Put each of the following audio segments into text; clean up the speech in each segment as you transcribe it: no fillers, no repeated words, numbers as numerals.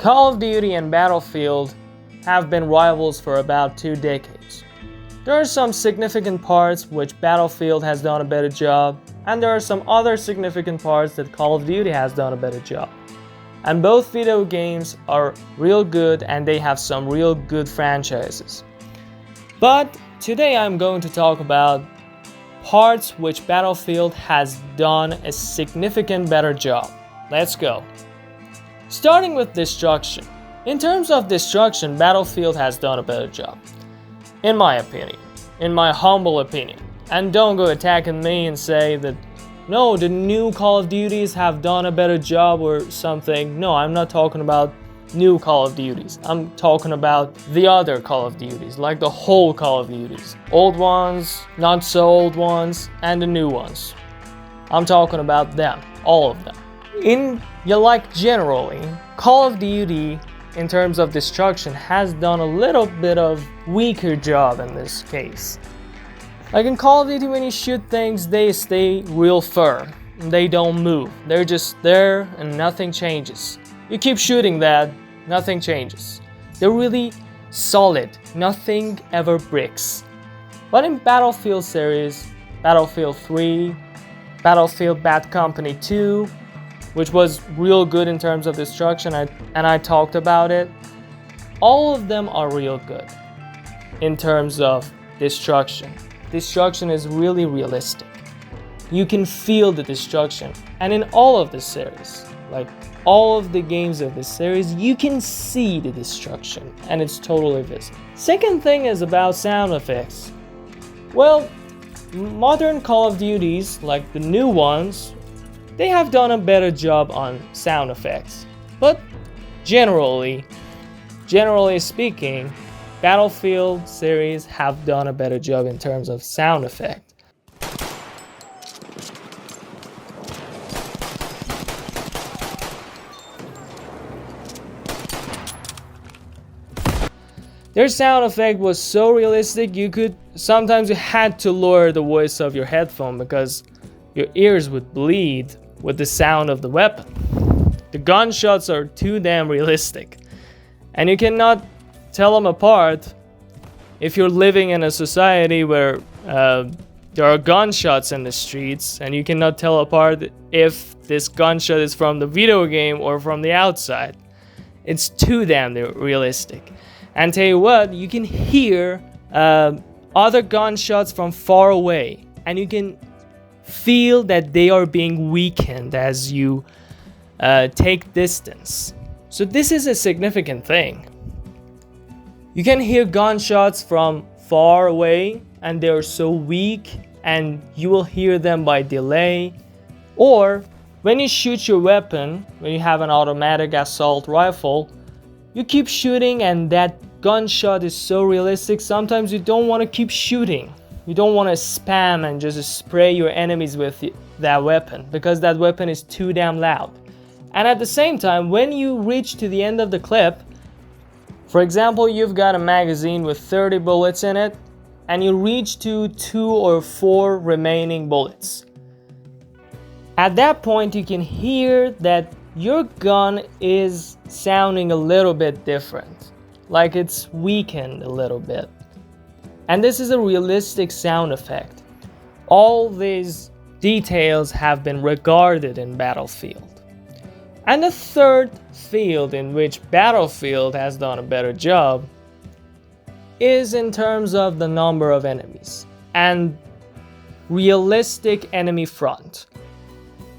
Call of Duty and Battlefield have been rivals for about 2 decades. There are some significant parts which Battlefield has done a better job, and there are some other significant parts that Call of Duty has done a better job. And both video games are real good and they have some real good franchises. But today I'm going to talk about parts which Battlefield has done a significant better job. Let's go. Starting with destruction. In terms of destruction, Battlefield has done a better job. In my opinion. In my humble opinion. And don't go attacking me and say that no, the new Call of Duties have done a better job or something. No, I'm not talking about new Call of Duties. I'm talking about the other Call of Duties, like the whole Call of Duties. Old ones, not so old ones, and the new ones. I'm talking about them, all of them. Generally, Call of Duty, in terms of destruction, has done a little bit of weaker job in this case. Like in Call of Duty, when you shoot things, they stay real firm. They don't move. They're just there and nothing changes. You keep shooting that, nothing changes. They're really solid. Nothing ever breaks. But in Battlefield series, Battlefield 3, Battlefield Bad Company 2, which was real good in terms of destruction, and I talked about it, all of them are real good in terms of destruction. Destruction is really realistic. You can feel the destruction. And in all of the series, like all of the games of this series, you can see the destruction and it's totally visible. Second thing is about sound effects. Well, modern Call of Duties, like the new ones, they have done a better job on sound effects. But generally speaking, Battlefield series have done a better job in terms of sound effect. Their sound effect was so realistic sometimes you had to lower the voice of your headphone because your ears would bleed with the sound of the weapon. The gunshots are too damn realistic, and you cannot tell them apart if you're living in a society where there are gunshots in the streets, and you cannot tell apart if this gunshot is from the video game or from the outside. It's too damn realistic. And tell you what, you can hear other gunshots from far away, and you can feel that they are being weakened as you take distance. So this is a significant thing. You can hear gunshots from far away and they are so weak and you will hear them by delay. Or when you shoot your weapon, when you have an automatic assault rifle, you keep shooting and that gunshot is so realistic, sometimes you don't want to keep shooting. You don't want to spam and just spray your enemies with that weapon because that weapon is too damn loud. And at the same time, when you reach to the end of the clip, for example, you've got a magazine with 30 bullets in it, and you reach to 2 or 4 remaining bullets. At that point, you can hear that your gun is sounding a little bit different, like it's weakened a little bit. And this is a realistic sound effect. All these details have been regarded in Battlefield. And the third field in which Battlefield has done a better job is in terms of the number of enemies and realistic enemy front.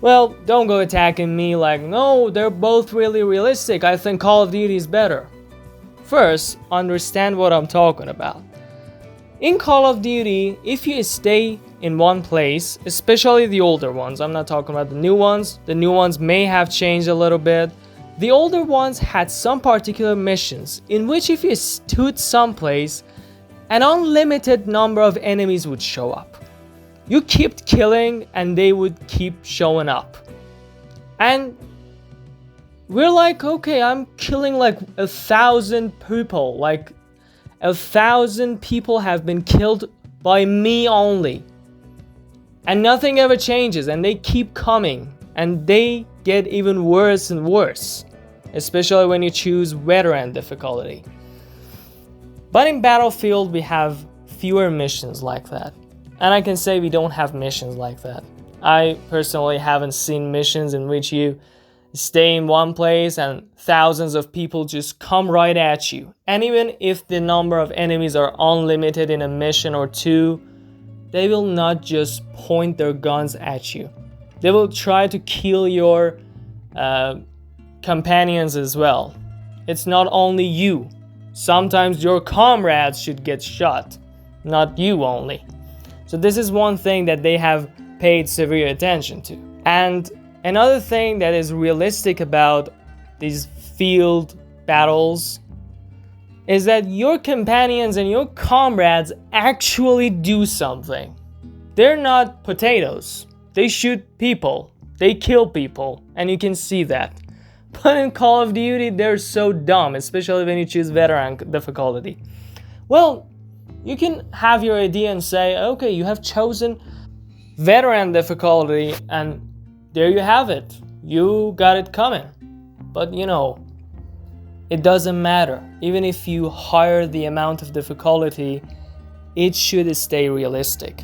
Well, don't go attacking me like, no, they're both really realistic. I think Call of Duty is better. First, understand what I'm talking about. In Call of Duty, if you stay in one place, especially the older ones, I'm not talking about the new ones may have changed a little bit. The older ones had some particular missions in which if you stood someplace, an unlimited number of enemies would show up. You kept killing and they would keep showing up. And we're like, okay, I'm killing like 1,000 people, like 1,000 people have been killed by me only. And nothing ever changes and they keep coming and they get even worse and worse. especially when you choose veteran difficulty. But in Battlefield we have fewer missions like that. And I can say we don't have missions like that. I personally haven't seen missions in which you stay in one place and thousands of people just come right at you. And even if the number of enemies are unlimited in a mission or two, they will not just point their guns at you. They will try to kill your companions as well. It's not only you. Sometimes your comrades should get shot, not you only. So this is one thing that they have paid severe attention to. And another thing that is realistic about these field battles is that your companions and your comrades actually do something. They're not potatoes. They shoot people. They kill people, and you can see that. But in Call of Duty, they're so dumb, especially when you choose veteran difficulty. Well, you can have your idea and say, okay, you have chosen veteran difficulty, and there you have it. You got it coming. But you know, it doesn't matter. Even if you higher the amount of difficulty, it should stay realistic.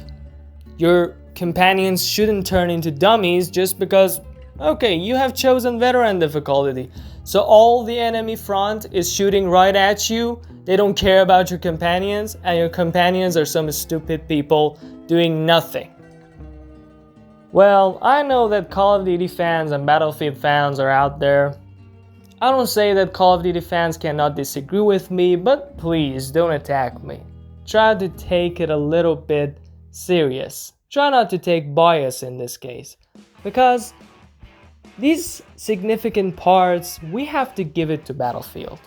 Your companions shouldn't turn into dummies just because, okay, you have chosen veteran difficulty. So all the enemy front is shooting right at you. They don't care about your companions, and your companions are some stupid people doing nothing. Well, I know that Call of Duty fans and Battlefield fans are out there. I don't say that Call of Duty fans cannot disagree with me, but please don't attack me. Try to take it a little bit serious. Try not to take bias in this case, because these significant parts we have to give it to Battlefield,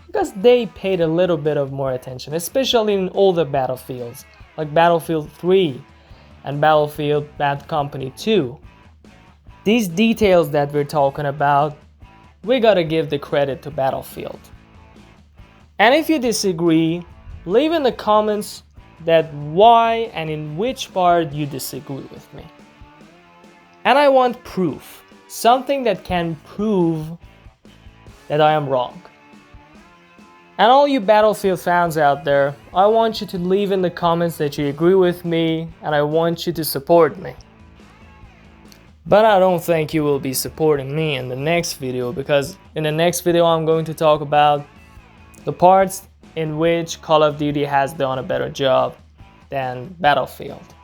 because they paid a little bit of more attention, especially in older Battlefields like Battlefield 3 and Battlefield Bad Company 2. These details that we're talking about, we gotta give the credit to Battlefield. And if you disagree, leave in the comments that why and in which part you disagree with me. And I want proof, something that can prove that I am wrong. And all you Battlefield fans out there, I want you to leave in the comments that you agree with me, and I want you to support me. But I don't think you will be supporting me in the next video, because in the next video I'm going to talk about the parts in which Call of Duty has done a better job than Battlefield.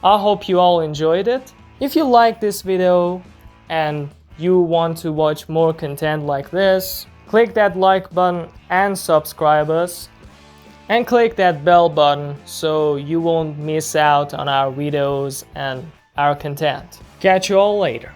I hope you all enjoyed it. If you like this video and you want to watch more content like this, click that like button and subscribe us, and click that bell button so you won't miss out on our videos and our content. Catch you all later.